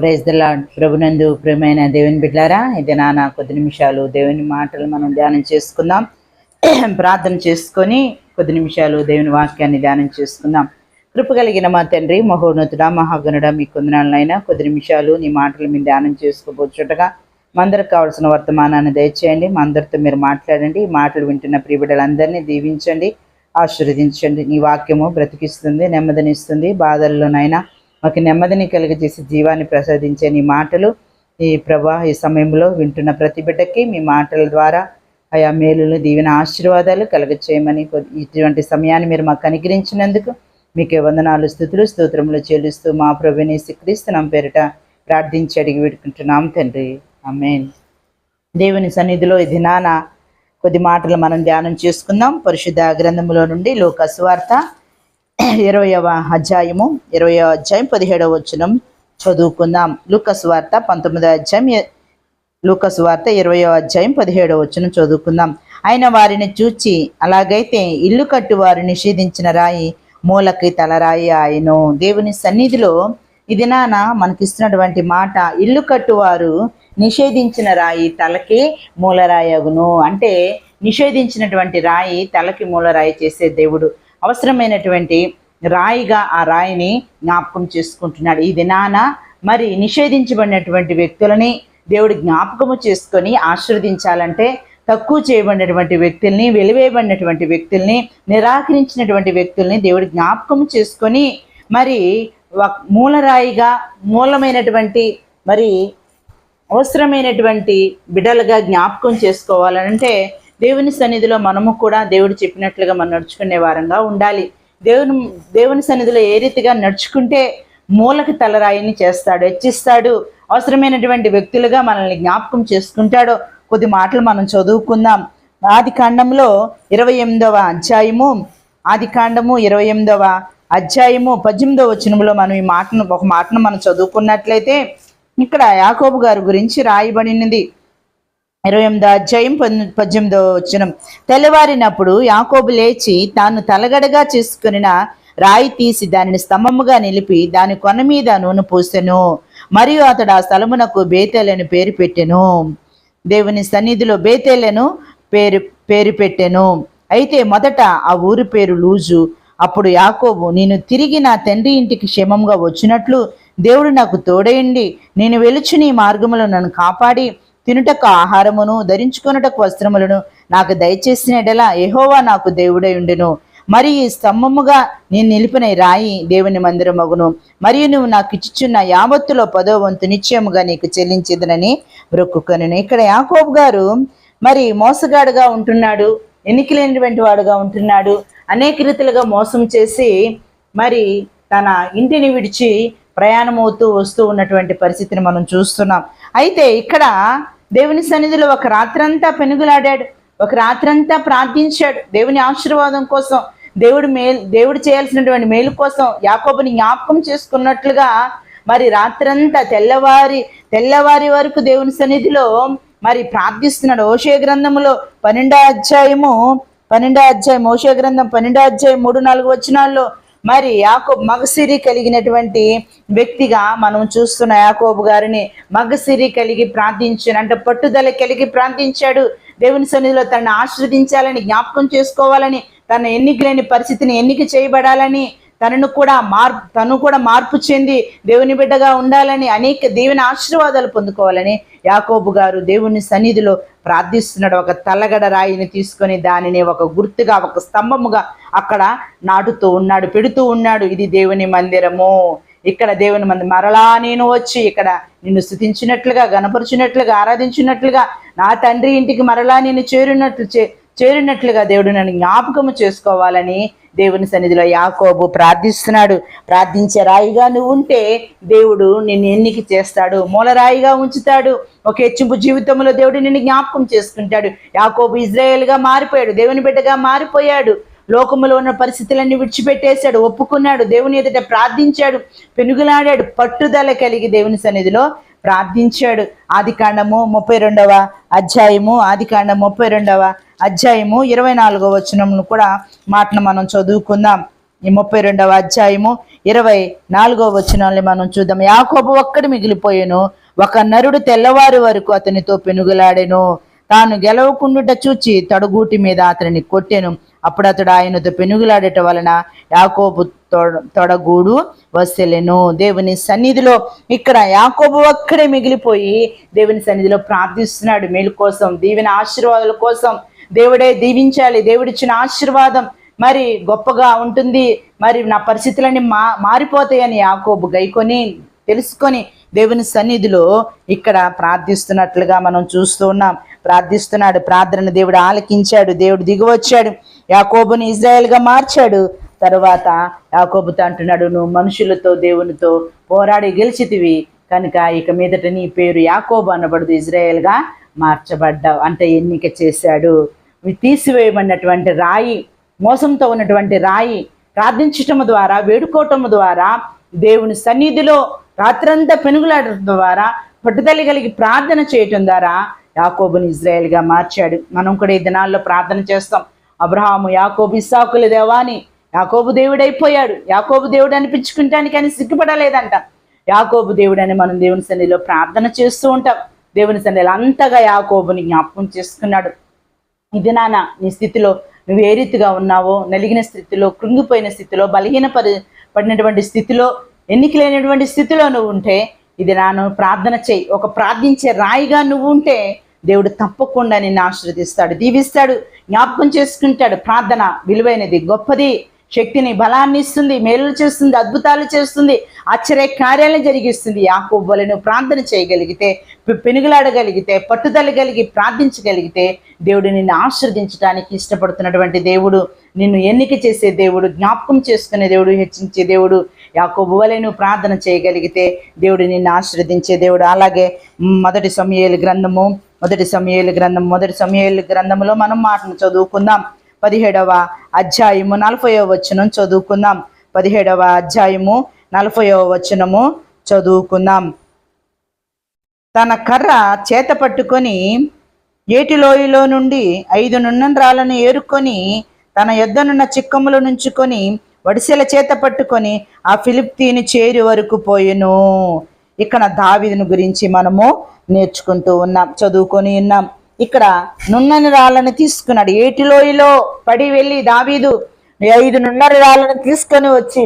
Praise the lord. ప్రభునందు ప్రియమైన దేవుని బిడ్డారా, ఇది నా కొద్ది నిమిషాలు దేవుని మాటలు మనం ధ్యానం చేసుకుందాం. ప్రార్థన చేసుకొని కొద్ది నిమిషాలు దేవుని వాక్యాన్ని ధ్యానం చేసుకుందాం. కృప కలిగిన మా తండ్రి, మహోన్నతుడా, మహాగణుడా, మీ కొందనాలనైనా కొద్ది నిమిషాలు నీ మాటలు మీరు ధ్యానం చేసుకోబోచుండగా మా అందరికి కావాల్సిన వర్తమానాన్ని దయచేయండి. మా అందరితో మీరు మాట్లాడండి. ఈ మాటలు వింటున్న ప్రియ బిడ్డలందరినీ దీవించండి, ఆశీర్వదించండి. నీ వాక్యము బ్రతికిస్తుంది, నెమ్మదినిస్తుంది. బాధల్లోనైనా మాకు నెమ్మదిని కలిగజేసి జీవాన్ని ప్రసాదించే నీ మాటలు ఈ ఈ సమయంలో వింటున్న ప్రతి బిడ్డకి మీ మాటల ద్వారా ఆయా మేలులు, దీవెన, ఆశీర్వాదాలు కలగచేయమని ఇటువంటి సమయాన్ని మీరు మాకు అనుగ్రహించినందుకు మీకే వందనాలు, స్తుతులు, స్తోత్రములు చెల్లిస్తూ మా ప్రభుని యేసుక్రీస్తు నామమున పేరిట ప్రార్థించి అడిగి వేడుకుంటున్నాం తండ్రి, ఆమేన్. దేవుని సన్నిధిలో ఈ దినాన కొద్ది మాటలు మనం ధ్యానం చేసుకుందాం. పరిశుద్ధ గ్రంథములో నుండి లూకా సువార్త 20వ అధ్యాయము 17వ వచనం చదువుకుందాం. లూకా సువార్త 19వ అధ్యాయం, లూకా సువార్త 20వ అధ్యాయం 17వ వచనం చదువుకుందాం. ఆయన వారిని చూచి, అలాగైతే ఇల్లు కట్టువారు నిషేధించిన రాయి మూలకి తలరాయి ఆయను. దేవుని సన్నిధిలో ఈ దినాన మనకిస్తున్నటువంటి మాట, ఇల్లు కట్టువారు నిషేధించిన రాయి తలకి మూలరాయగును. అంటే నిషేధించినటువంటి రాయి తలకి మూలరాయి చేసే దేవుడు అవసరమైనటువంటి రాయిగా ఆ రాయిని జ్ఞాపకం చేసుకుంటున్నాడు. ఈ దినాన మరి నిషేధించబడినటువంటి వ్యక్తులని దేవుడు జ్ఞాపకము చేసుకొని ఆశీర్వదించాలంటే తక్కువ చేయబడినటువంటి వ్యక్తుల్ని, వెలివేయబడినటువంటి వ్యక్తుల్ని, నిరాకరించినటువంటి వ్యక్తుల్ని దేవుడు జ్ఞాపకము చేసుకొని మరి మూలరాయిగా, మూలమైనటువంటి మరి అవసరమైనటువంటి బిడ్డలుగా జ్ఞాపకం చేసుకోవాలంటే దేవుని సన్నిధిలో మనము కూడా దేవుడు చెప్పినట్లుగా మనం నడుచుకునే వారంగా ఉండాలి. దేవుని సన్నిధిలో ఏ రీతిగా నడుచుకుంటే మూలకి తలరాయిని చేస్తాడు, హెచ్చిస్తాడు, అవసరమైనటువంటి వ్యక్తులుగా మనల్ని జ్ఞాపకం చేసుకుంటాడో కొద్ది మాటలు మనం చదువుకుందాం. ఆది కాండంలో 28వ అధ్యాయము, ఆది కాండము 28వ అధ్యాయము 18వ వచనంలో మనం ఈ మాటను ఒక మాటను మనం చదువుకున్నట్లయితే ఇక్కడ యాకోబు గారి గురించి రాయబడినది. 28వ అధ్యాయం 18వ వచనం. తెల్లవారినప్పుడు యాకోబు లేచి తాను తలగడగా చేసుకుని రాయి తీసి దానిని స్తంభముగా నిలిపి దాని కొన మీద నూనె పూసెను. మరియు అతడు ఆ స్థలమునకు బేతేలను పేరు పెట్టెను. దేవుని సన్నిధిలో బేతేలను పేరు పెట్టెను. అయితే మొదట ఆ ఊరి పేరు లూజు. అప్పుడు యాకోబు, నేను తిరిగి నా తండ్రి ఇంటికి క్షేమంగా వచ్చినట్లు దేవుడు నాకు తోడయండి, నేను వెలుచు నీ మార్గములో నన్ను కాపాడి తినుటకు ఆహారమును ధరించుకొనుటకు వస్త్రములను నాకు దయచేసిన ఎడల యెహోవా నాకు దేవుడై ఉండెను. మరి ఈ స్తంభముగా నేను నిలిపిన రాయి దేవుని మందిరమగును. మరియు నువ్వు నాకు ఇచ్చుచున్న యావత్తులో 10వ వంతు నిశ్చయముగా నీకు చెల్లించేదనని మొక్కుకొనెను. ఇక్కడ యాకోబు గారు మరి మోసగాడుగా ఉంటున్నాడు, ఎన్నికలేనటువంటి వాడుగా ఉంటున్నాడు. అనేక రీతిలుగా మోసం చేసి మరి తన ఇంటిని విడిచి ప్రయాణమవుతూ వస్తూ ఉన్నటువంటి పరిస్థితిని మనం చూస్తున్నాం. అయితే ఇక్కడ దేవుని సన్నిధిలో ఒక రాత్రంతా పెనుగులాడాడు, ఒక రాత్రంతా ప్రార్థించాడు దేవుని ఆశీర్వాదం కోసం, దేవుడు చేయాల్సినటువంటి మేలు కోసం యాకోబుని జ్ఞాపకం చేసుకున్నట్లుగా మరి రాత్రంతా తెల్లవారి వరకు దేవుని సన్నిధిలో మరి ప్రార్థిస్తున్నాడు. హోషేయ గ్రంథములో 12వ అధ్యాయము హోషేయ గ్రంథం 12వ అధ్యాయం 3-4 వచనాల్లో మరి యాకోబు మగసిరి కలిగినటువంటి వ్యక్తిగా మనం చూస్తున్న యాకోబు గారిని మగసిరి కలిగి ప్రార్థించాడు, అంటే పట్టుదల కలిగి ప్రార్థించాడు. దేవుని సన్నిధిలో తనను ఆశీర్వదించాలని, జ్ఞాపకం చేసుకోవాలని, తన ఎన్నికలేని పరిస్థితిని ఎన్నిక చేయబడాలని, తను కూడా మార్పు చెంది దేవుని బిడ్డగా ఉండాలని, అనేక దేవుని ఆశీర్వాదాలు పొందుకోవాలని యాకోబు గారు దేవుని సన్నిధిలో ప్రార్థిస్తున్నాడు. ఒక తలగడ రాయిని తీసుకొని దానిని ఒక గుర్తుగా, ఒక స్తంభముగా అక్కడ నాటుతూ ఉన్నాడు, పెడుతూ ఉన్నాడు. ఇది దేవుని మందిరము, ఇక్కడ దేవుని మందిరం. మరలా నేను వచ్చి ఇక్కడ నిన్ను స్తుతించినట్లుగా, గణపరిచినట్లుగా, ఆరాధించినట్లుగా, నా తండ్రి ఇంటికి మరలా నేను చేరినట్లుగా దేవుడు నన్ను జ్ఞాపకము చేసుకోవాలని దేవుని సన్నిధిలో యాకోబు ప్రార్థిస్తున్నాడు. ప్రార్థించే రాయిగా నువ్వు ఉంటే దేవుడు నిన్ను ఎన్నిక చేస్తాడు, మూలరాయిగా ఉంచుతాడు. ఒక హెచ్చింపు జీవితంలో దేవుడు నిన్ను జ్ఞాపకం చేసుకుంటాడు. యాకోబు ఇజ్రాయేల్గా మారిపోయాడు, దేవుని బిడ్డగా మారిపోయాడు. లోకములో ఉన్న పరిస్థితులన్నీ విడిచిపెట్టేశాడు, ఒప్పుకున్నాడు, దేవుని ఎదుట ప్రార్థించాడు, పెనుగులాడాడు, పట్టుదల కలిగి దేవుని సన్నిధిలో ప్రార్థించాడు. ఆది కాండము 32వ అధ్యాయము 32వ అధ్యాయము 24వ వచనమును కూడా మాటను మనం చదువుకుందాం. ఈ 32వ అధ్యాయము 24వ వచనాన్ని మనం చూద్దాం. యాకోబు ఒక్కడు మిగిలిపోయెను, ఒక నరుడు తెల్లవారు వరకు అతనితో పెనుగులాడెను. తాను గెలవకుండుట చూచి తొడగూటి మీద అతనిని కొట్టెను. అప్పుడు అతడు ఆయనతో పెనుగులాడట వలన యాకోబు తొడగూడు వసెలెను. దేవుని సన్నిధిలో ఇక్కడ యాకోబు ఒక్కడే మిగిలిపోయి దేవుని సన్నిధిలో ప్రార్థిస్తున్నాడు. మేలు కోసం, దీవెన ఆశీర్వాదాల కోసం. దేవుడే దీవించాలి, దేవుడిచ్చిన ఆశీర్వాదం మరి గొప్పగా ఉంటుంది, మరి నా పరిస్థితులన్నీ మారిపోతాయని యాకోబు గైకొని తెలుసుకొని దేవుని సన్నిధిలో ఇక్కడ ప్రార్థిస్తున్నట్లుగా మనం చూస్తూ ఉన్నాం. ప్రార్థిస్తున్నాడు. ప్రార్థన దేవుడు ఆలకించాడు. దేవుడు దిగివచ్చాడు, యాకోబుని ఇజ్రాయేల్గా మార్చాడు. తరువాత యాకోబుతో అంటున్నాడు, నువ్వు మనుషులతో దేవునితో పోరాడి గెలిచితివి కనుక ఇక మీదట నీ పేరు యాకోబు అనబడదు, ఇజ్రాయేల్గా మార్చబడ్డావు. అంటే ఎన్నిక చేశాడు. తీసివేయబడినటువంటి రాయి, మోసంతో ఉన్నటువంటి రాయి ప్రార్థించటం ద్వారా, వేడుకోవటం ద్వారా, దేవుని సన్నిధిలో రాత్రంతా పెనుగులాడటం ద్వారా, పట్టుదల కలిగి ప్రార్థన చేయటం ద్వారా యాకోబుని ఇజ్రాయేల్గా మార్చాడు. మనం కూడా ఈ దినాల్లో ప్రార్థన చేస్తాం. అబ్రహాము యాకోబు ఇస్సాకుల దేవాని, యాకోబు దేవుడైపోయాడు. యాకోబు దేవుడు అనిపించుకుంటానికి అని సిగ్గుపడలేదంట. యాకోబు దేవుడని మనం దేవుని సన్నిధిలో ప్రార్థన చేస్తూ ఉంటాం. దేవుని సన్నిధిలో అంతగా యాకోబుని జ్ఞాపకం చేసుకున్నాడు. ఇది నాన్న నీ స్థితిలో నువ్వు ఏ రీతిగా ఉన్నావో, నలిగిన స్థితిలో, కృంగిపోయిన స్థితిలో, పడినటువంటి స్థితిలో, ఎన్నిక లేనటువంటి స్థితిలో నువ్వు ఉంటే ఇది నాను ప్రార్థన చేయి. ఒక ప్రార్థించే రాయిగా నువ్వు ఉంటే దేవుడు తప్పకుండా నిన్ను ఆశీర్వదిస్తాడు, దీవిస్తాడు, జ్ఞాపకం చేసుకుంటాడు. ప్రార్థన విలువైనది, గొప్పది, శక్తిని, బలాన్ని ఇస్తుంది, మేలులు చేస్తుంది, అద్భుతాలు చేస్తుంది, ఆశ్చర్య కార్యాలను జరిగిస్తుంది. యాకోబు వలె నువ్వు ప్రార్థన చేయగలిగితే, పెనుగులాడగలిగితే, పట్టుదల కలిగి ప్రార్థించగలిగితే దేవుడు నిన్ను ఆశీర్వదించడానికి ఇష్టపడుతున్నటువంటి దేవుడు, నిన్ను ఎన్నిక చేసే దేవుడు, జ్ఞాపకం చేసుకునే దేవుడు, హెచ్చించే దేవుడు. యాకోబు వలె నువ్వు ప్రార్థన చేయగలిగితే దేవుడు నిన్ను ఆశీర్వదించే దేవుడు. అలాగే మొదటి సమూయేలు గ్రంథంలో మనం మాటను చదువుకుందాం. 17వ అధ్యాయము 40వ వచనం చదువుకుందాం. 17వ అధ్యాయము 40వ వచనము చదువుకుందాం. తన కర్ర చేత పట్టుకొని ఏటిలోయలో నుండి 5 నున్నరాలను ఏరుకొని తన యొద్దనున్న చిక్కములు నుంచుకొని వడిసెల చేత పట్టుకొని ఆ ఫిలిప్తీని చేరి వరకు పోయెను. ఇక్కడ దావీదును గురించి మనము నేర్చుకుంటూ ఉన్నాం, చదువుకొని ఉన్నాం. ఇక్కడ నున్నని రాళ్ళను తీసుకున్నాడు. ఏటిలోయలో పడి వెళ్ళి దావీదు 5 నున్నని రాళ్ళను తీసుకొని వచ్చి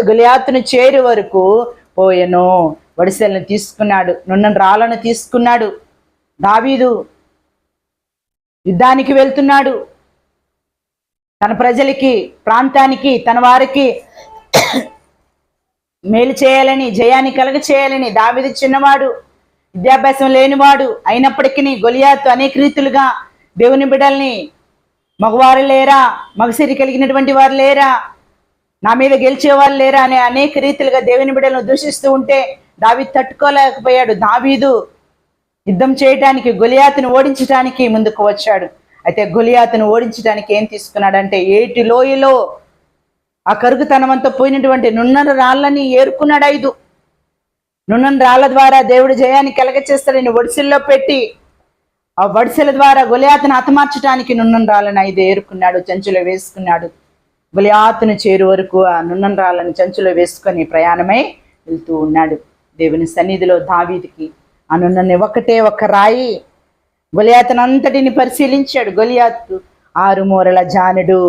గొలియాతును చేరి వరకు పోయెను. వడిసెలను తీసుకున్నాడు, నున్నని రాళ్ళను తీసుకున్నాడు. దావీదు యుద్ధానికి వెళ్తున్నాడు. తన ప్రజలకి, ప్రాంతానికి, తన వారికి మేలు చేయాలని, జయాన్ని కలగ చేయాలని. దావీదు చిన్నవాడు, విద్యాభ్యాసం లేనివాడు అయినప్పటికీ గొలియాతు అనేక రీతులుగా దేవుని బిడ్డల్ని, మగవారు లేరా, మగసిరి కలిగినటువంటి వారు లేరా, నా మీద గెలిచేవాళ్ళు లేరా అనే అనేక రీతిలుగా దేవుని బిడ్డలను దూషిస్తూ ఉంటే దావీదు తట్టుకోలేకపోయాడు. దావీదు యుద్ధం చేయటానికి, గొలియాతును ఓడించడానికి ముందుకు వచ్చాడు. అయితే గొలియాతును ఓడించడానికి ఏం తీసుకున్నాడంటే ఏటి లోయలో ఆ కరుగుతనమంతా పోయినటువంటి నున్నర రాళ్ళని ఏరుకున్నాడు. 5 నున్నని రాళ్ళ ద్వారా దేవుడు జయాన్ని కలగచేస్తాడని వడిసెల్లో పెట్టి ఆ వడిసెల ద్వారా గొలియాతును హతమార్చడానికి నున్నని రాళ్ళని 5 ఏరుకున్నాడు, చంచులో వేసుకున్నాడు. గొలియాతును చేరు వరకు ఆ నున్నని రాళ్ళని చంచులో వేసుకొని ప్రయాణమై వెళ్తూ ఉన్నాడు. దేవుని సన్నిధిలో దావీదుకి ఆ నున్నని ఒకటే ఒక రాయి గొలియాతును అంతటిని పరిశీలించాడు. గొలియాతు 6 మూరల జానుడు,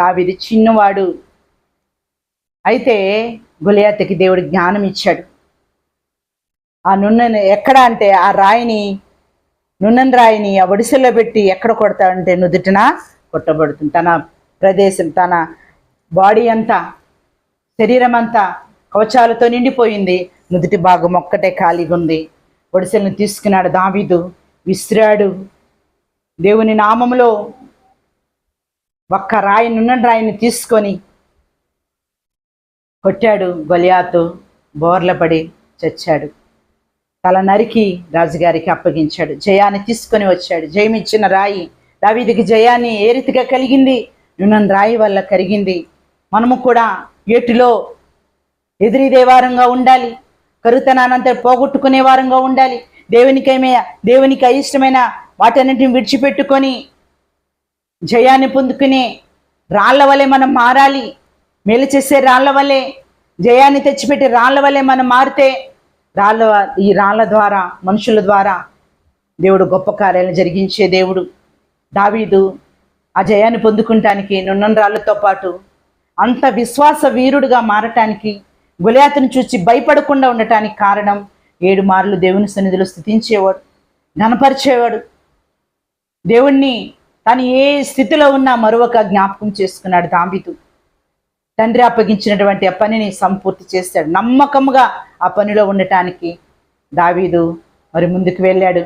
దావీదు చిన్నవాడు. అయితే గొలియాతుకి దేవుడు జ్ఞానం ఇచ్చాడు. ఆ నున్నని ఎక్కడ అంటే ఆ రాయిని, నున్నని రాయిని ఆ ఒడిసెలో పెట్టి ఎక్కడ కొడతాడంటే నుదుటిన కొట్టబడుతుంది. తన ప్రదేశం, తన బాడీ అంతా, శరీరం అంతా కవచాలతో నిండిపోయింది, నుదుటి భాగం ఒక్కటే ఖాళీగా ఉంది. ఒడిసెలను తీసుకున్నాడు దావీదు, విసిరాడు. దేవుని నామములో ఒక్క రాయి, నున్నని రాయిని తీసుకొని కొట్టాడు. గొలియాతు బోర్లపడి చచ్చాడు. తల నరికి రాజుగారికి అప్పగించాడు. జయాన్ని తీసుకొని వచ్చాడు. జయమిచ్చిన రాయి దావీదుకి జయాన్ని ఏ రీతిగా కలిగింది? నున్నని రాయి వల్ల కలిగింది. మనము కూడా ఏటిలో ఎదిరిదే వారంగా ఉండాలి, కరుతనానంతా పోగొట్టుకునే వారంగా ఉండాలి. దేవునికి అయిష్టమైన వాటన్నింటిని విడిచిపెట్టుకొని జయాన్ని పొందుకునే రాళ్ల వలె మనం మారాలి. మేలు చేసే రాళ్ల వలె, జయాన్ని తెచ్చిపెట్టే రాళ్ల వలె మనం మారితే ఈ రాళ్ల ద్వారా, మనుషుల ద్వారా దేవుడు గొప్ప కార్యాలను జరిగించే దేవుడు. దావీదు ఆ జయాన్ని పొందుకుంటానికి నున్న రాళ్లతో పాటు అంత విశ్వాస వీరుడుగా మారటానికి, గొలియాతును చూసి భయపడకుండా ఉండటానికి కారణం 7 మార్లు దేవుని సన్నిధిలో స్తుతించేవాడు, ఘనపరిచేవాడు. దేవుణ్ణి తను ఏ స్థితిలో ఉన్నా మరొక జ్ఞాపకం చేసుకున్నాడు దావీదు. తండ్రి అప్పగించినటువంటి ఆ పనిని సంపూర్తి చేశాడు. నమ్మకముగా ఆ పనిలో ఉండటానికి దావీదు మరి ముందుకు వెళ్ళాడు.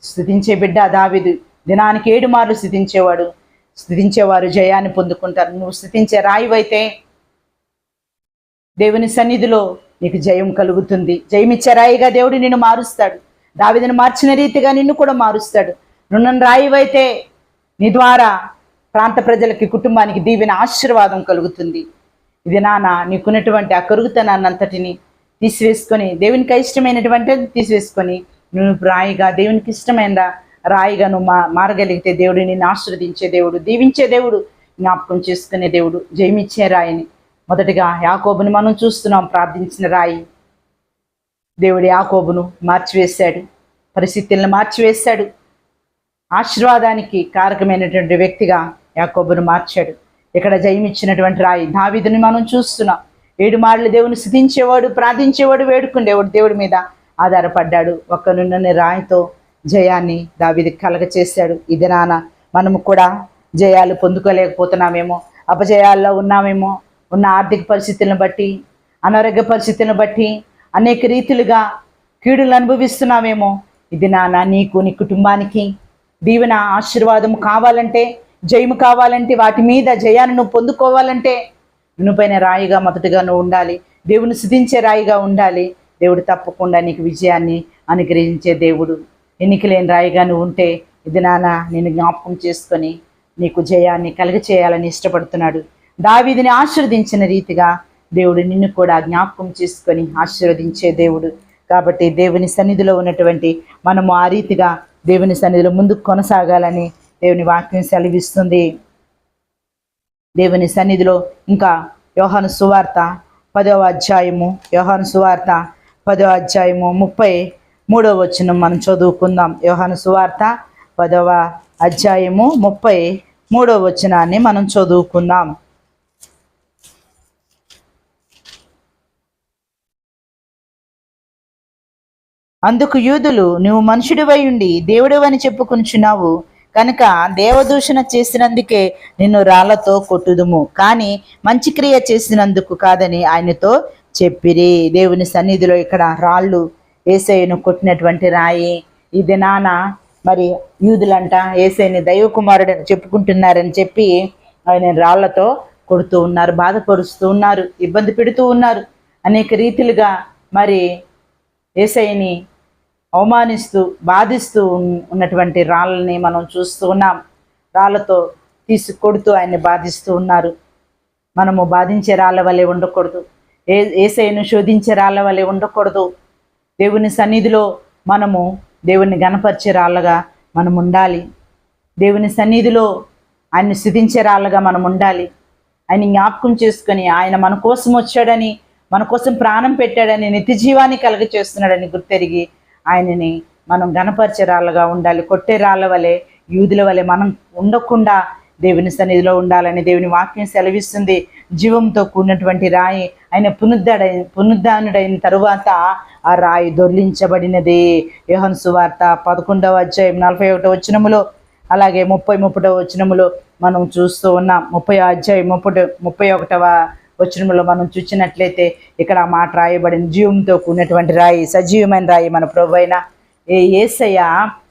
స్తుతించే బిడ్డ దావీదు దినానికి 7 మార్లు స్తుతించేవారు జయాన్ని పొందుకుంటారు. నువ్వు స్తుతించే రాయివైతే దేవుని సన్నిధిలో నీకు జయం కలుగుతుంది. జయమిచ్చే రాయిగా దేవుడు నిన్ను మారుస్తాడు. దావీదును మార్చిన రీతిగా నిన్ను కూడా మారుస్తాడు. నున్న రాయివైతే నీ ద్వారా ప్రాంత ప్రజలకి, కుటుంబానికి దీవెన, ఆశీర్వాదం కలుగుతుంది. ఇది నీకున్నటువంటి ఆ కరుగుతనాన్నంతటిని తీసివేసుకొని, దేవునికి ఇష్టమైనటువంటి తీసివేసుకొని నువ్వు రాయిగా, దేవునికి ఇష్టమైన రాయిగా నువ్వు మారగలిగితే దేవుడు నిన్ను ఆశీర్వదించే దేవుడు, దీవించే దేవుడు, జ్ఞాపకం చేసుకునే దేవుడు, జయమిచ్చే రాయిని. మొదటిగా యాకోబుని మనం చూస్తున్నాం, ప్రార్థించిన రాయి. దేవుడు యాకోబును మార్చివేశాడు, పరిస్థితులను మార్చివేశాడు. ఆశీర్వాదానికి కారకమైనటువంటి వ్యక్తిగా యాకోబును మార్చాడు. ఇక్కడ జయమిచ్చినటువంటి రాయి దావీదుని మనం చూస్తున్నాం. 7 మార్లు దేవుని స్తుతించేవాడు, ప్రార్థించేవాడు, వేడుకునేవాడు, దేవుడి మీద ఆధారపడ్డాడు. ఒక్క నున్న రాయితో జయాన్ని దావీదుకి కలగచేశాడు. ఈ దినాన మనము కూడా జయాలు పొందుకోలేకపోతున్నామేమో, అపజయాల్లో ఉన్నామేమో, ఉన్న ఆర్థిక పరిస్థితులను బట్టి, అనారోగ్య పరిస్థితులను బట్టి అనేక రీతిలుగా కీడులు అనుభవిస్తున్నామేమో. ఇది నీకు, నీ కుటుంబానికి దీవెన, ఆశీర్వాదము కావాలంటే, జయము కావాలంటే, వాటి మీద జయాన్ని నువ్వు పొందుకోవాలంటే నువ్వుపైన రాయిగా మొదటగా నువ్వు ఉండాలి. దేవుని స్తుతించే రాయిగా ఉండాలి. దేవుడు తప్పకుండా నీకు విజయాన్ని అనుగ్రహించే దేవుడు. ఎన్నికలేని రాయిగా నువ్వు ఉంటే ఇది నేను జ్ఞాపకం చేసుకొని నీకు జయాన్ని కలుగచేయాలని ఇష్టపడుతున్నాడు. దావీదుని ఆశీర్వదించిన రీతిగా దేవుడు నిన్ను కూడా జ్ఞాపకం చేసుకొని ఆశీర్వదించే దేవుడు. కాబట్టి దేవుని సన్నిధిలో ఉన్నటువంటి మనము ఆ రీతిగా దేవుని సన్నిధిలో ముందుకు కొనసాగాలని దేవుని వాక్యం సెలవిస్తుంది. దేవుని సన్నిధిలో ఇంకా యోహాను సువార్త 10వ అధ్యాయము, యోహాను సువార్త 10వ అధ్యాయము 33వ వచనం మనం చదువుకుందాం. యోహాను సువార్త 10వ అధ్యాయము 33వ వచనాన్ని మనం చదువుకుందాం. అందుకు యూదులు, నువ్వు మనుషుడివై ఉండి దేవుడివని చెప్పుకొనుచున్నావు కనుక దేవదూషణ చేసినందుకే నిన్ను రాళ్లతో కొట్టుదుము, కానీ మంచి క్రియ చేసినందుకు కాదని ఆయనతో చెప్పిరి. దేవుని సన్నిధిలో ఇక్కడ రాళ్ళు, యేసయ్యను కొట్టినటువంటి రాయి. ఈ దినాన మరి యూదులంట యేసయ్యని దైవ కుమారుడు చెప్పుకుంటున్నారని చెప్పి ఆయన రాళ్లతో కొడుతూ ఉన్నారు, బాధపరుస్తూ ఉన్నారు, ఇబ్బంది పెడుతూ ఉన్నారు. అనేక రీతిలుగా మరి యేసయ్యని అవమానిస్తూ, బాధిస్తూ ఉన్నటువంటి రాళ్ళని మనం చూస్తూ ఉన్నాం. రాళ్ళతో కొడుతూ ఆయన్ని బాధిస్తూ ఉన్నారు. మనము బాధించే రాళ్ళ వలె ఉండకూడదు. యేసయ్యను శోధించే రాళ్ళ వలె ఉండకూడదు. దేవుని సన్నిధిలో మనము దేవుని గణపరిచే రాళ్ళగా మనం ఉండాలి. దేవుని సన్నిధిలో ఆయన్ని స్తుతించే రాళ్ళగా మనం ఉండాలి. ఆయన జ్ఞాపకం చేసుకొని ఆయన మన కోసం వచ్చాడని, మన కోసం ప్రాణం పెట్టాడని, నిత్య జీవాన్ని కలుగ చేస్తున్నాడని గుర్తెరిగి ఆయనని మనం గణపరిచే రాళ్ళగా ఉండాలి. కొట్టే రాళ్ళ వలె, యూదుల వలె మనం ఉండకుండా దేవుని సన్నిధిలో ఉండాలని దేవుని వాక్యం సెలవిస్తుంది. జీవంతో కూడినటువంటి రాయి ఆయన పునరుద్ధానుడైన తరువాత ఆ రాయి దొర్లించబడినది. యోహాను సువార్త 11వ అధ్యాయం 41వ వచనములో, అలాగే 31వ వచనములో మనం చూస్తూ ఉన్నాం. 30వ అధ్యాయం 31వ వచనంలో మనం చూసినట్లయితే ఇక్కడ ఆ మాట రాయబడింది. జీవంతో కూడినటువంటి రాయి, సజీవమైన రాయి మన ప్రభువైన యేసయ్య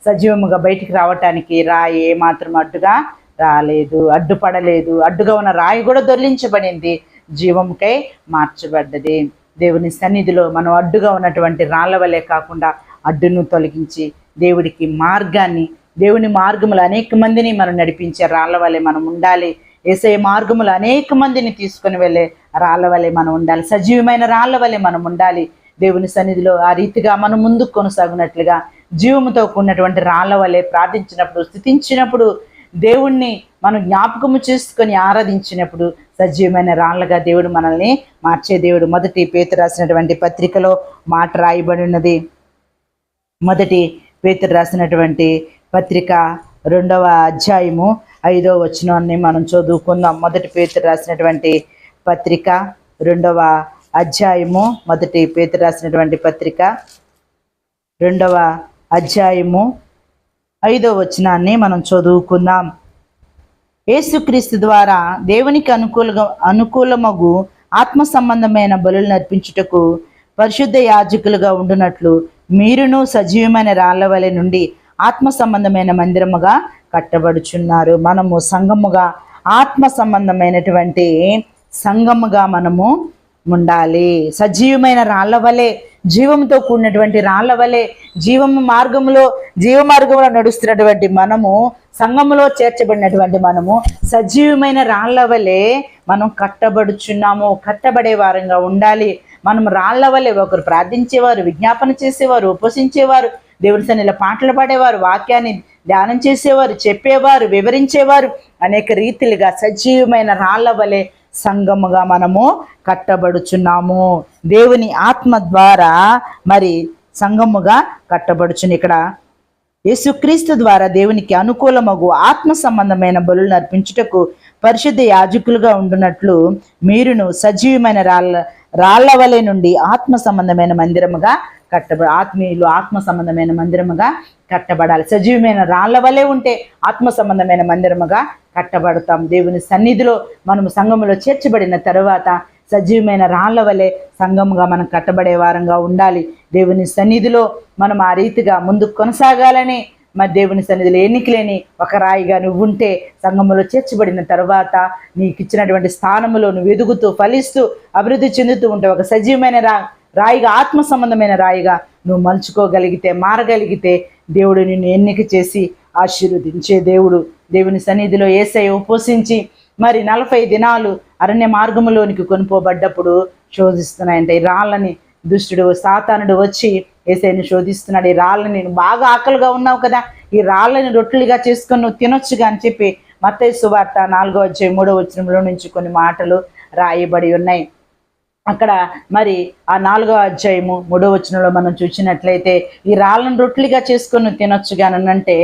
సజీవముగా బయటికి రావటానికి రాయి ఏమాత్రం అడ్డుగా రాలేదు, అడ్డుపడలేదు. అడ్డుగా ఉన్న రాయి కూడా దొర్లించబడింది, జీవంకై మార్చబడ్డది. దేవుని సన్నిధిలో మనం అడ్డుగా ఉన్నటువంటి రాళ్ళ వలె కాకుండా అడ్డును తొలగించి దేవుడికి మార్గాన్ని, దేవుని మార్గములు అనేక మందిని మనం నడిపించే రాళ్ళ వలె మనం ఉండాలి. యేసయ్య మార్గములు అనేక మందిని తీసుకొని వెళ్ళే రాళ్ళ వలె మనం ఉండాలి. సజీవమైన రాళ్ళ వలె మనం ఉండాలి. దేవుని సన్నిధిలో ఆ రీతిగా మనం ముందుకు కొనసాగినట్లుగా జీవముతో కూడినటువంటి రాళ్ళ వలె ప్రార్థించినప్పుడు, స్తుతించినప్పుడు, దేవుణ్ణి మనం జ్ఞాపకము చేసుకొని ఆరాధించినప్పుడు సజీవమైన రాళ్ళగా దేవుడు మనల్ని మార్చే దేవుడు. మొదటి పేతురు రాసినటువంటి పత్రికలో మాట రాయబడి ఉన్నది. మొదటి పేతురు రాసినటువంటి పత్రిక 2వ అధ్యాయము 5వ వచనాన్ని మనం చదువుకుందాం. మొదటి పేతురు రాసినటువంటి పత్రిక 2వ అధ్యాయము, మొదటి పేతురు రాసినటువంటి పత్రిక 2వ అధ్యాయము 5వ వచనాన్ని మనం చదువుకుందాం. యేసుక్రీస్తు ద్వారా దేవునికి అనుకూలమగు ఆత్మ సంబంధమైన బలులను అర్పించుటకు పరిశుద్ధ యాజకులుగా ఉండునట్లు మీరును సజీవమైన రాళ్ల వలె నుండి ఆత్మ సంబంధమైన మందిరముగా కట్టబడుచున్నారు. మనము సంఘముగా, ఆత్మ సంబంధమైనటువంటి సంఘముగా మనము ఉండాలి. సజీవమైన రాళ్ల వలె, జీవంతో కూడినటువంటి రాళ్ల వలె, జీవ మార్గంలో నడుస్తున్నటువంటి మనము, సంఘములో చేర్చబడినటువంటి మనము సజీవమైన రాళ్ల వలె మనం కట్టబడుచున్నాము. కట్టబడే వారంగా ఉండాలి. మనం రాళ్ల వలె, ఒకరు ప్రార్థించేవారు, విజ్ఞాపన చేసేవారు, ఉపవసించేవారు, దేవుడి సన్నిధిలో పాటలు పాడేవారు, వాక్యాన్ని ధ్యానం చేసేవారు, చెప్పేవారు, వివరించేవారు, అనేక రీతిలుగా సజీవమైన రాళ్ల వలె సంఘముగా మనము కట్టబడుచున్నాము. దేవుని ఆత్మ ద్వారా మరి సంఘముగా కట్టబడుచుని. ఇక్కడ యేసుక్రీస్తు ద్వారా దేవునికి అనుకూలమగు ఆత్మ సంబంధమైన బలులను అర్పించుటకు పరిశుద్ధ యాజకులుగా ఉండునట్లు మీరును సజీవమైన రాళ్ల వలె నుండి ఆత్మ సంబంధమైన మందిరముగా ఆత్మీయులు ఆత్మ సంబంధమైన మందిరముగా కట్టబడాలి. సజీవమైన రాళ్ల వలె ఉంటే ఆత్మ సంబంధమైన మందిరముగా కట్టబడతాం. దేవుని సన్నిధిలో మనము సంఘములో చేర్చబడిన తరువాత సజీవమైన రాళ్ల వలె సంఘముగా మనం కట్టబడే వారంగా ఉండాలి. దేవుని సన్నిధిలో మనం ఆ రీతిగా ముందుకు కొనసాగాలని, మరి దేవుని సన్నిధిలో ఎన్నికలేని ఒక రాయిగా నువ్వు ఉంటే, సంఘములో చేర్చబడిన తర్వాత నీకు ఇచ్చినటువంటి స్థానములో నువ్వు ఎదుగుతూ ఫలిస్తూ అభివృద్ధి చెందుతూ ఉంటే ఒక సజీవమైన రాయిగా, ఆత్మ సంబంధమైన రాయిగా నువ్వు మలుచుకోగలిగితే, మారగలిగితే దేవుడు నిన్ను ఎన్నిక చేసి ఆశీర్వదించే దేవుడు. దేవుని సన్నిధిలో యేసయ్య ఉపవసించి మరి 40 దినాలు అరణ్య మార్గములోనికి కొనుపోబడ్డప్పుడు శోధిస్తున్నాయంట. ఈ రాళ్ళని దుష్టుడు సాతానుడు వచ్చి యేసయ్యని శోధిస్తున్నాడు. ఈ రాళ్ళని, నేను బాగా ఆకలిగా ఉన్నావు కదా, ఈ రాళ్ళని రొట్టెలుగా చేసుకొని నువ్వు తినొచ్చుగా అని చెప్పి మత్తయి సువార్త 4వ అధ్యాయం 3వ వచనంలో నుంచి కొన్ని మాటలు రాయబడి ఉన్నాయి. అక్కడ మరి ఆ 4వ అధ్యాయము 3వ వచనంలో మనం చూసినట్లయితే ఈ రాళ్ళను రొట్టెలుగా చేసుకొని తినొచ్చుగానంటే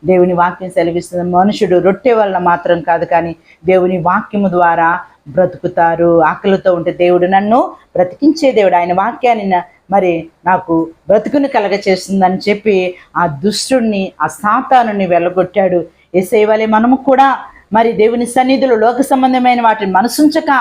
దేవుని వాక్యం సెలవిస్తుంది. మనుషుడు రొట్టె వలన మాత్రం కాదు, కానీ దేవుని వాక్యము ద్వారా బ్రతుకుతారు. ఆకలితో ఉంటే దేవుడు నన్ను బ్రతికించే దేవుడు, ఆయన వాక్యాన్ని మరి నాకు బ్రతుకుని కలగ చేస్తుందని చెప్పి ఆ దుష్టుడిని, ఆ సాతానుని వెళ్ళగొట్టాడు. యేసయ్య వలె మనము కూడా మరి దేవుని సన్నిధిలో లోక సంబంధమైన వాటిని మనసుంచక,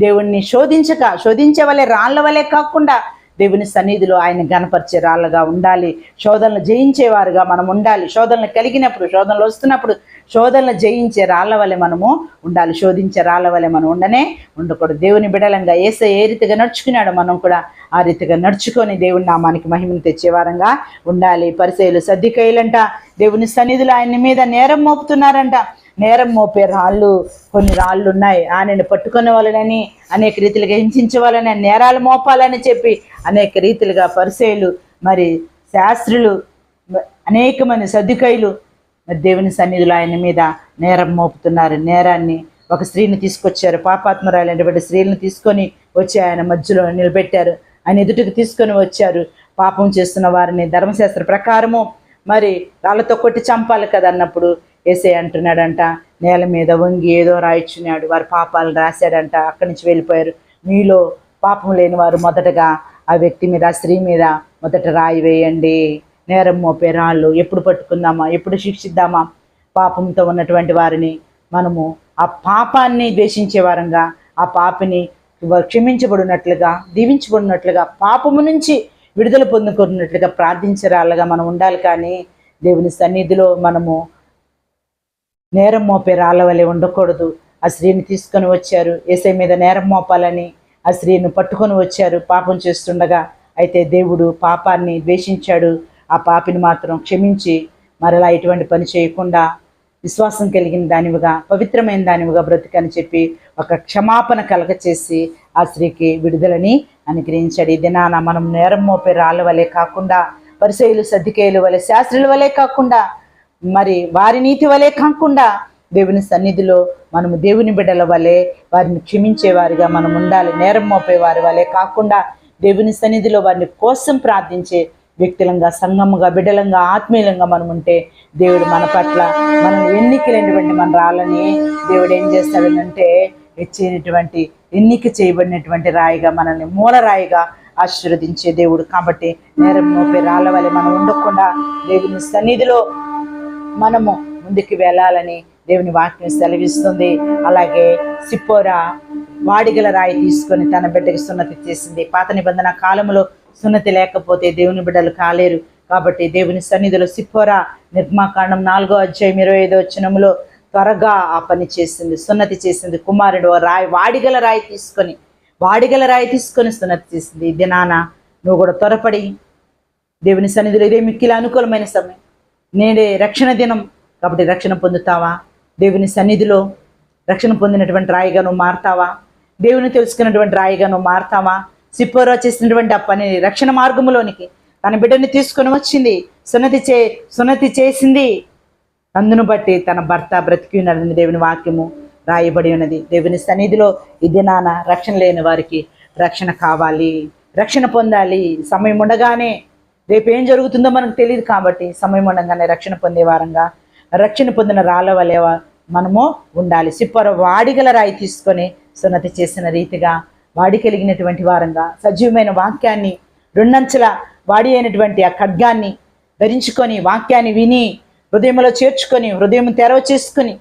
దేవుణ్ణి శోధించే వలె, రాళ్ల వలె కాకుండా దేవుని సన్నిధిలో ఆయన గణపరిచే రాళ్ళగా ఉండాలి. శోధనలు జయించేవారుగా మనం ఉండాలి. శోధనలు కలిగినప్పుడు, శోధనలు వస్తున్నప్పుడు శోధనలు జయించే రాళ్ల వలె మనము ఉండాలి. శోధించే రాళ్ల వలె మనం ఉండకూడదు. దేవుని బిడలంగా యేసయ్య ఏ రీతిగా నడుచుకున్నాడో మనం కూడా ఆ రీతిగా నడుచుకొని దేవుని నామానికి మహిమను తెచ్చేవారంగా ఉండాలి. పరిసయ్యులు, సద్దుకయ్యులంట దేవుని సన్నిధిలో ఆయన మీద నేరం మోపుతున్నారంట. నేరం మోపే రాళ్ళు, కొన్ని రాళ్ళు ఉన్నాయి. ఆయనను పట్టుకునే వాళ్ళని అనేక రీతిలుగా హింసించే నేరాలు మోపాలని చెప్పి అనేక రీతిలుగా పరిసయ్యులు, మరి శాస్త్రులు, అనేక మంది సద్దుకయ్యులు మరి దేవుని సన్నిధిలో ఆయన మీద నేరం మోపుతున్నారు. నేరాన్ని ఒక స్త్రీని తీసుకొచ్చారు, పాపాత్మరాలైనటువంటి స్త్రీలను తీసుకొని వచ్చి ఆయన మధ్యలో నిలబెట్టారు. ఆయన ఎదుటికి తీసుకొని వచ్చారు. పాపం చేస్తున్న వారిని ధర్మశాస్త్ర ప్రకారము మరి రాళ్ళతో కొట్టి చంపాలి కదా అన్నప్పుడు యేసయ్య అంటున్నాడంట, నేల మీద వంగి ఏదో రాయిచున్నాడు, వారి పాపాలను రాశాడంట. అక్కడి నుంచి వెళ్ళిపోయారు. మీలో పాపం లేని వారు మొదటగా ఆ వ్యక్తి మీద, ఆ స్త్రీ మీద మొదట రాయి వేయండి. నేరం మోపే రాళ్ళు ఎప్పుడు పట్టుకుందామా, ఎప్పుడు శిక్షిద్దామా? పాపంతో ఉన్నటువంటి వారిని మనము ఆ పాపాన్ని ద్వేషించే వారంగా, ఆ పాపిని క్షమించబడినట్లుగా, దీవించబడినట్లుగా, పాపము నుంచి విడుదల పొందుకున్నట్లుగా ప్రార్థించే రాళ్ళగా మనం ఉండాలి. కానీ దేవుని సన్నిధిలో మనము నేరం మోపే రాళ్ళ వలె ఉండకూడదు. ఆ స్త్రీని తీసుకొని వచ్చారు, యేసయ్య మీద నేరం మోపాలని ఆ స్త్రీని పట్టుకొని వచ్చారు పాపం చేస్తుండగా. అయితే దేవుడు పాపాన్ని ద్వేషించాడు. ఆ పాపిని మాత్రం క్షమించి మరలా ఎటువంటి పని చేయకుండా విశ్వాసం కలిగిన దానివిగా, పవిత్రమైన దానివిగా బ్రతుకని చెప్పి ఒక క్షమాపణ కలగ చేసి ఆ స్త్రీకి విడుదలని అనుగ్రహించాడు. ఈ దినాన మనం నేరం మోపే రాళ్ళ వలె కాకుండా, పరిసయ్యులు, సద్దుకయ్యుల వలె, శాస్త్రుల వలె కాకుండా, మరి వారి నీతి వలె కాకుండా దేవుని సన్నిధిలో మనము దేవుని బిడ్డల వలె వారిని క్షమించేవారిగా మనం ఉండాలి. నేరం మోపే వారి వలె కాకుండా దేవుని సన్నిధిలో వారిని కోసం ప్రార్థించే వ్యక్తులంగా, సంఘముగా, బిడ్డలంగా, ఆత్మీయులంగా మనం ఉంటే దేవుడు మన పట్ల మనం ఎన్నికలైనటువంటి మన రాళ్ళని దేవుడు ఏం చేస్తాడనంటే ఇచ్చేటువంటి ఎన్నిక చేయబడినటువంటి రాయిగా, మనల్ని మూలరాయిగా ఆశీర్వదించే దేవుడు. కాబట్టి నేరం మోపే రాళ్ళ వలె మనం ఉండకుండా దేవుని సన్నిధిలో మనము ముందుకు వెళ్ళాలని దేవుని వాక్యం సెలవిస్తుంది. అలాగే సిప్పోరా వాడిగల రాయి తీసుకొని తన బిడ్డకి సున్నతి చేసింది. పాత నిబంధన కాలంలో సున్నతి లేకపోతే దేవుని బిడ్డలు కాలేరు. కాబట్టి దేవుని సన్నిధిలో సిప్పోరా నిర్మాకాండం 4వ అధ్యాయం 25వ వచనంలో త్వరగా ఆ పని చేసింది, సున్నతి చేసింది. కుమారుడు వాడిగల రాయి తీసుకొని సున్నతి చేసింది. ఈ దినాన నువ్వు కూడా త్వరపడి దేవుని సన్నిధిలో, ఇదే మిక్కిలి అనుకూలమైన సమయం, నేడే రక్షణ దినం కాబట్టి రక్షణ పొందుతావా? దేవుని సన్నిధిలో రక్షణ పొందినటువంటి రాయిగా నువ్వు మారతావా? దేవుని తెలుసుకున్నటువంటి రాయిగా నువ్వు మారతావా? సిప్పోరా చేసినటువంటి ఆ పని రక్షణ మార్గంలోనికి తన బిడ్డని తీసుకొని వచ్చింది, సున్నతి చేసింది. అందును బట్టి తన భర్త బ్రతికి ఉన్నాడని దేవుని వాక్యము రాయబడి ఉన్నది. దేవుని సన్నిధిలో ఈ దినాన రక్షణ లేని వారికి రక్షణ కావాలి, రక్షణ పొందాలి. సమయం ఉండగానే, రేపు ఏం జరుగుతుందో మనకు తెలియదు కాబట్టి సమయం ఉండగానే రక్షణ పొందే వారంగా, రక్షణ పొందిన రాళ్ళ వలె మనము ఉండాలి. సిప్పోరా వాడిగల రాయి తీసుకొని సున్నతి చేసిన రీతిగా వాడి కలిగినటువంటి వారంగా, సజీవమైన వాక్యాన్ని, రెండంచెల వాడి అయినటువంటి ఆ ఖడ్గాన్ని ధరించుకొని, వాక్యాన్ని విని హృదయంలో చేర్చుకొని, హృదయం తెరవ చేసుకొని,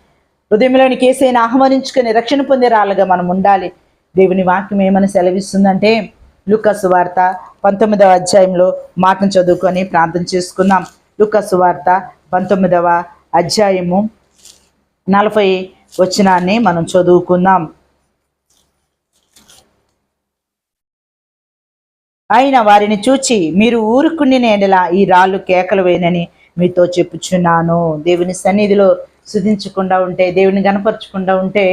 హృదయంలోని కేసైనా ఆహ్వానించుకొని రక్షణ పొందే రాళ్ళగా మనం ఉండాలి. దేవుని వాక్యం ఏమని సెలవిస్తుందంటే లూకా సువార్త 19వ అధ్యాయంలో మాటను చదువుకొని ప్రార్థన చేసుకుందాం. లూకా సువార్త 19వ అధ్యాయము 40 వచనాన్ని మనం చదువుకుందాం. ఆయన వారిని చూచి, మీరు ఊరుకుండిన ఎడల ఈ రాళ్ళు కేకలు వేయనని మీతో చెప్పుచున్నాను. దేవుని సన్నిధిలో స్తుతించకుండా ఉంటే, దేవుని గణపరచకుండా ఉంటే,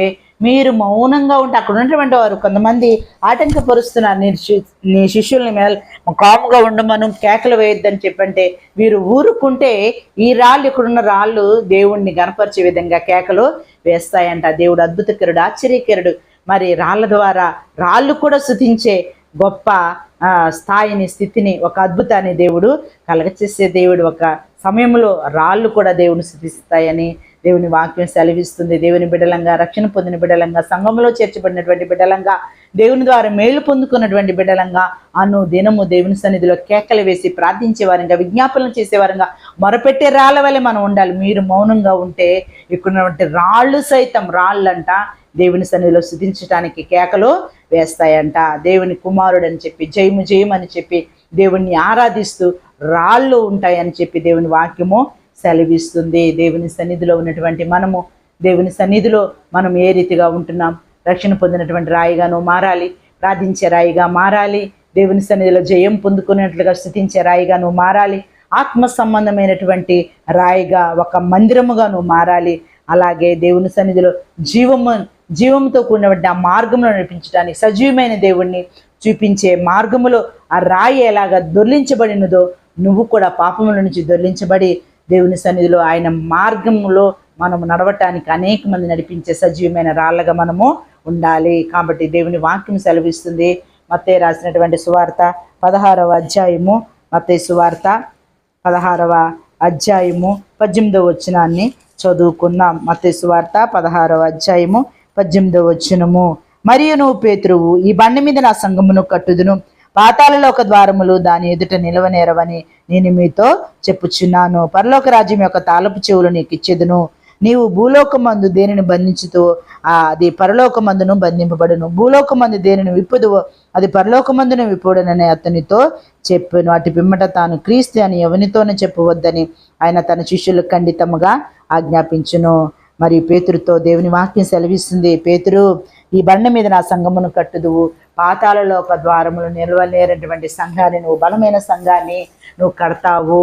మీరు మౌనంగా ఉంటే, అక్కడ ఉన్నటువంటి వారు కొంతమంది ఆటంకపరుస్తున్నారు. నీ శిష్యుల్ని కాముగా ఉండమను, కేకలు వేయొద్దని చెప్పంటే వీరు ఊరుకుంటే ఈ రాళ్ళు, ఇక్కడున్న రాళ్ళు దేవుణ్ణి గణపరిచే విధంగా కేకలు వేస్తాయంట. దేవుడు అద్భుతకరుడు, ఆశ్చర్యకరుడు. మరి రాళ్ళ ద్వారా రాళ్ళు కూడా స్తుతించే గొప్ప స్థాయిని, స్థితిని, ఒక అద్భుతాన్ని దేవుడు కలగచేసే దేవుడు. ఒక సమయంలో రాళ్ళు కూడా దేవుని స్తుతిస్తాయని దేవుని వాక్యం సెలవిస్తుంది. దేవుని బిడ్డలంగా, రక్షణ పొందిన బిడ్డలంగా, సంఘంలో చేర్చబడినటువంటి బిడ్డలంగా, దేవుని ద్వారా మేలు పొందుకున్నటువంటి బిడ్డలంగా దినము దేవుని సన్నిధిలో కేకలు వేసి ప్రార్థించే వారంగా, విజ్ఞాపనలు చేసేవారంగా, మొరపెట్టే రాళ్ళ వలె మనం ఉండాలి. మీరు మౌనంగా ఉంటే ఇక్కడున్నటువంటి రాళ్ళు సైతం, రాళ్ళంట దేవుని సన్నిధిలో స్తుతించడానికి కేకలు వేస్తాయంట. దేవుని కుమారుడు అని చెప్పి, జయము జయమని చెప్పి దేవుణ్ణి ఆరాధిస్తూ రాళ్ళు ఉంటాయని చెప్పి దేవుని వాక్యము సెలవిస్తుంది. దేవుని సన్నిధిలో ఉన్నటువంటి మనము, దేవుని సన్నిధిలో మనం ఏ రీతిగా ఉంటున్నాం? రక్షణ పొందినటువంటి రాయిగా నువ్వు మారాలి, ప్రార్థించే రాయిగా మారాలి, దేవుని సన్నిధిలో జయం పొందుకున్నట్లుగా స్తుతించే రాయిగా నువ్వు మారాలి, ఆత్మ సంబంధమైనటువంటి రాయిగా, ఒక మందిరముగా నువ్వు మారాలి. అలాగే దేవుని సన్నిధిలో జీవంతో కూడినటువంటి ఆ మార్గంలో నడిపించడానికి, సజీవమైన దేవుణ్ణి చూపించే మార్గములో ఆ రాయి ఎలాగా దొర్లించబడినదో నువ్వు కూడా పాపముల నుంచి దొర్లించబడి దేవుని సన్నిధిలో ఆయన మార్గంలో మనము నడవటానికి అనేక మంది నడిపించే సజీవమైన రాళ్ళగా మనము ఉండాలి. కాబట్టి దేవుని వాక్యం సెలవిస్తుంది. మత్తయి రాసినటువంటి సువార్త 16వ అధ్యాయము, మత్తయి సువార్త 16వ అధ్యాయము 18వ వచనాన్ని చదువుకుందాం. మత్తయి సువార్త 16వ అధ్యాయము 18వ వచనము. మరియు నువ్వు పేతురువు, ఈ బండ మీద నా సంఘమును కట్టుదును, పాతాళలోక ద్వారములు దాని ఎదుట నిలవనేరవని నేను మీతో చెప్పుచున్నాను. పరలోక రాజ్యం యొక్క తాళపు చెవులు నీకు ఇచ్చేదును. నీవు భూలోకమందు దేనిని బంధించుతో అది పరలోకమందును బంధింపబడును, భూలోకమందు దేనిని విప్పుదువో అది పరలోకమందును విప్పుడనని అతనితో చెప్పాను. అటు పిమ్మట తాను క్రీస్తు అని ఎవరితోనూ చెప్పవద్దని ఆయన తన శిష్యులకు ఖండితముగా ఆజ్ఞాపించును. మరి పేతురుతో దేవుని వాక్యం సెలవిస్తుంది, పేతురు, ఈ బండ మీద నా సంఘమును కట్టుదువు, పాతాళలో ఒక ద్వారములు నిలవలేనటువంటి సంఘాన్ని, నువ్వు బలమైన సంఘాన్ని నువ్వు కడతావు,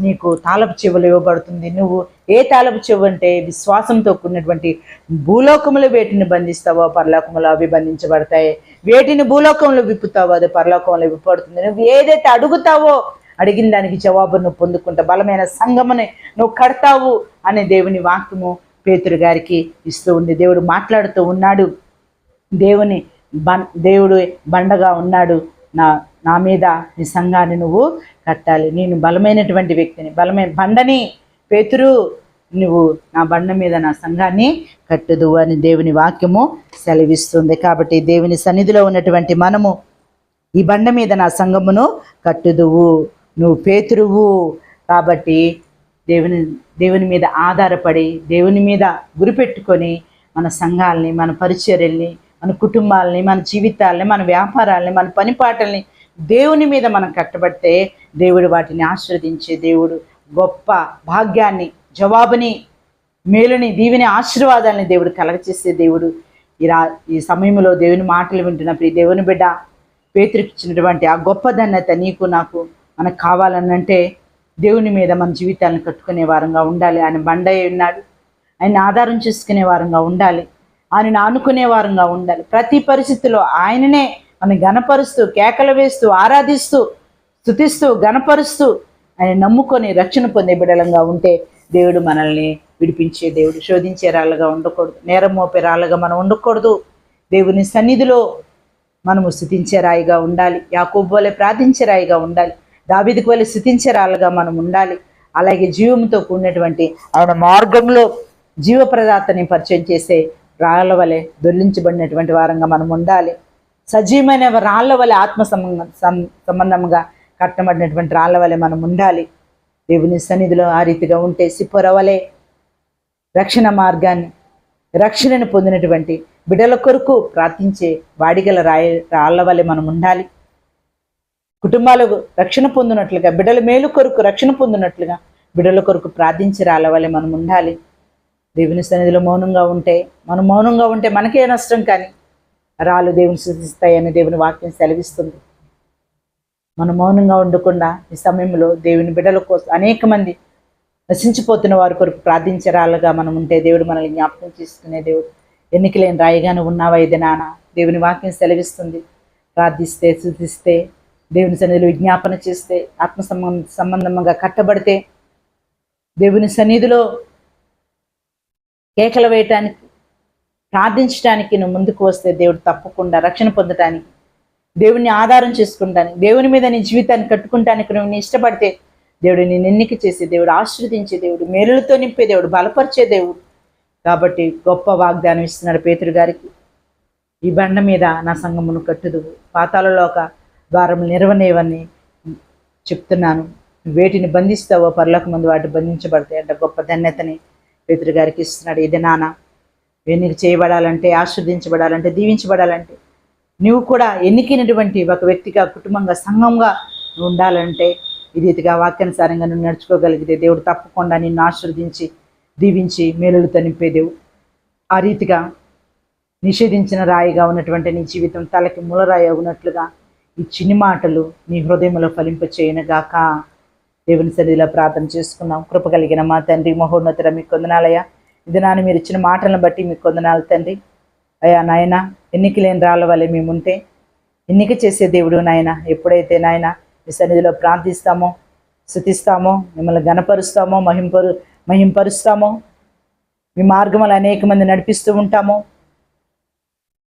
నీకు తాళపు చెవులు ఇవ్వబడుతుంది. నువ్వు ఏ తాళపు చెవు అంటే విశ్వాసంతో కూడినటువంటి భూలోకములు వేటిని బంధిస్తావో పరలోకములు అవి బంధించబడతాయి, వేటిని భూలోకంలో విప్పుతావో అది పరలోకంలో విప్పబడుతుంది. నువ్వు ఏదైతే అడుగుతావో అడిగిన దానికి జవాబు నువ్వు పొందుకుంటావు, బలమైన సంఘముని నువ్వు కడతావు అనే దేవుని వాక్యము పేతురు గారికి ఇస్తూ ఉంది. దేవుడు మాట్లాడుతూ ఉన్నాడు. దేవుడు బండగా ఉన్నాడు, నా మీద నీ సంఘాన్ని నువ్వు కట్టాలి. నేను బలమైనటువంటి వ్యక్తిని, బలమైన బండని పేతురు, నువ్వు నా బండ మీద నా సంఘాన్ని కట్టుదు అని దేవుని వాక్యము సెలవిస్తుంది. కాబట్టి దేవుని సన్నిధిలో ఉన్నటువంటి మనము ఈ బండ మీద నా సంఘమును కట్టుదువు, నువ్వు పేతురువు. కాబట్టి దేవుని మీద ఆధారపడి, దేవుని మీద గురిపెట్టుకొని మన సంఘాలని, మన పరిచర్యల్ని, మన కుటుంబాలని, మన జీవితాలని, మన వ్యాపారాలని, మన పనిపాటల్ని దేవుని మీద మనం కట్టబడితే దేవుడు వాటిని ఆశీర్వదించే దేవుడు. గొప్ప భాగ్యాన్ని, జవాబుని, మేలుని, దీవిని, ఆశీర్వాదాలని దేవుడు కలగచేసే దేవుడు. ఈ సమయంలో దేవుని మాటలు వింటున్నప్పుడు ఈ దేవుని బిడ్డ పేతురుకి ఇచ్చినటువంటి ఆ గొప్ప ధన్యత నీకు నాకు మనకు కావాలనంటే దేవుని మీద మన జీవితాలను కట్టుకునే వారంగా ఉండాలి. ఆయన బండయ్య ఉన్నాడు, ఆయన ఆధారం చేసుకునే వారంగా ఉండాలి, ఆయనను ఆనుకునే వారంగా ఉండాలి. ప్రతి పరిస్థితిలో ఆయననే మనం గణపరుస్తూ, కేకలు వేస్తూ, ఆరాధిస్తూ, స్తుతిస్తూ, గణపరుస్తూ ఆయన నమ్ముకొని రక్షణ పొందే బిడలంగా ఉంటే దేవుడు మనల్ని విడిపించే దేవుడు. శోధించే రాళ్ళగా ఉండకూడదు, నేరం మోపే రాళ్ళగా మనం ఉండకూడదు. దేవుని సన్నిధిలో మనము స్తుతించే రాయిగా ఉండాలి, యాకోబు వలె ప్రార్థించే రాయిగా ఉండాలి, దావీదుకు వలె స్తుతించే రాళ్ళగా మనం ఉండాలి. అలాగే జీవంతో కూడినటువంటి ఆయన మార్గంలో జీవప్రదాతని పరిచయం చేసే రాళ్ళ వలె దొర్లించబడినటువంటి వారంగా మనం ఉండాలి. సజీవమైన రాళ్ళ వలె ఆత్మ సంబంధంగా కట్టబడినటువంటి రాళ్ళ వలె మనం ఉండాలి. దేవుని సన్నిధిలో ఆ రీతిగా ఉంటే సిప్పొర వలె రక్షణ మార్గాన్ని, రక్షణను పొందినటువంటి బిడ్డల కొరకు ప్రార్థించే వాడిగల రాళ్ళ వలె మనం ఉండాలి. కుటుంబాలకు రక్షణ పొందినట్లుగా, బిడ్డల మేలు కొరకు రక్షణ పొందినట్లుగా బిడ్డల కొరకు ప్రార్థించే రాళ్ళ వలె మనం ఉండాలి. దేవుని సన్నిధిలో మౌనంగా ఉంటే మనకే నష్టం, కానీ రాళ్ళు దేవుని స్తుతిస్తాయని దేవుని వాక్యం సెలవిస్తుంది. మనం మౌనంగా ఉండకుండా ఈ సమయంలో దేవుని బిడ్డల కోసం, అనేక మంది నశించిపోతున్న వారి కొరకు ప్రార్థించే రాళ్ళగా మనం ఉంటే దేవుడు మనల్ని జ్ఞాపకం చేసుకునే దేవుడు. ఎన్నికలేని రాయిగాను ఉన్నావా ఇది నాన్న, దేవుని వాక్యం సెలవిస్తుంది. ప్రార్థిస్తే, స్తుతిస్తే, దేవుని సన్నిధిలో విజ్ఞాపన చేస్తే, ఆత్మ సంబంధంగా కట్టబడితే, దేవుని సన్నిధిలో కేకలు వేయటానికి, ప్రార్థించడానికి నువ్వు ముందుకు వస్తే దేవుడు తప్పకుండా రక్షణ పొందటానికి, దేవుని ఆధారం చేసుకుంటానికి, దేవుని మీద నీ జీవితాన్ని కట్టుకుంటానికి నువ్వు ఇష్టపడితే దేవుడు నేను ఎన్నిక చేసే దేవుడు, ఆశీర్వదించే దేవుడు, మేలులతో నింపే దేవుడు, బలపరిచే దేవుడు. కాబట్టి గొప్ప వాగ్దానం ఇస్తున్నాడు పేతురు గారికి. ఈ బండ మీద నా సంఘమును కట్టుదు, పాతాళలోక ద్వారములు నిర్వనేవని చెప్తున్నాను, వేటిని బంధిస్తావో పరలోక ముందు వాటి బంధించబడతాయి అంటే గొప్ప ధన్యతని పేతురు గారికి ఇస్తున్నాడు. ఇది నాన్న, ఎన్నిక చేయబడాలంటే, ఆశీర్వదించబడాలంటే, దీవించబడాలంటే, నువ్వు కూడా ఎన్నికైనటువంటి ఒక వ్యక్తిగా, కుటుంబంగా, సంఘంగా నువ్వు ఉండాలంటే ఈ రీతిగా వాక్యానుసారంగా నువ్వు నడుచుకోగలిగితే దేవుడు తప్పకుండా నిన్ను ఆశీర్వదించి, దీవించి, మేలులతో నింపే దేవుడు. ఆ రీతిగా నిషేధించిన రాయిగా ఉన్నటువంటి నీ జీవితం తలకి మూలరాయి అవునట్లుగా ఈ చిన్ని మాటలు నీ హృదయంలో ఫలింపచేయనుగాక. దేవుని సన్నిధిలో ప్రార్థన చేసుకున్నాం. కృప కలిగిన మా తండ్రి, మహోన్నతుడ, మీకు వందనాలయ్యా. ఇది నాన్న మీరు ఇచ్చిన మాటలను బట్టి మీకు వందనాలు తండ్రి. అయ్యా నాయన, ఎన్నిక లేని రాళ్ళ వల్ల మేముంటే ఎన్నిక చేసే దేవుడు నాయన. ఎప్పుడైతే నాయన మీ సన్నిధిలో ప్రార్థిస్తామో, స్తుతిస్తామో, మిమ్మల్ని గణపరుస్తామో, మహింపరుస్తామో, మీ మార్గములు అనేక మంది నడిపిస్తూ ఉంటామో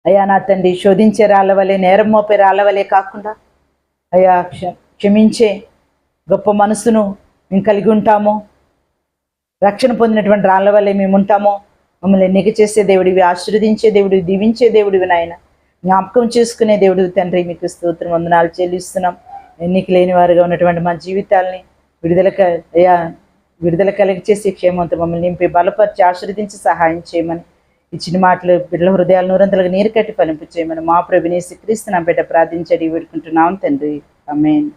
అయ్యా నా తండ్రి, శోధించే రాళ్ళ వలె, నేరం మోపే రాళ్ళ వలె కాకుండా అయ్యా క్షమించే గొప్ప మనసును మేము కలిగి ఉంటామో, రక్షణ పొందినటువంటి రాళ్ళ వల్లే మేము ఉంటామో, మమ్మల్ని ఎన్నిక చేసే దేవుడివి, ఆశీర్వదించే దేవుడివి, దీవించే దేవుడివి నాయన, జ్ఞాపకం చేసుకునే దేవుడివి తండ్రి. మీకు స్తోత్రం, వందనాలు చెల్లిస్తున్నాం. ఎన్నిక లేని వారుగా ఉన్నటువంటి మా జీవితాలని విడుదల కలిగి చేసి క్షేమంతో మమ్మల్ని నింపి, బలపరిచి, ఆశీర్వదించి సహాయం చేయమని ఇచ్చిన మాటలు బిడ్డల హృదయాలు నూరంతలుగా నీరు కట్టి ఫలింపు చేయమని మా ప్రభుని యేసు క్రీస్తు నామమున ప్రార్థించి వేడుకుంటున్నాం తండ్రి. ఆమేన్.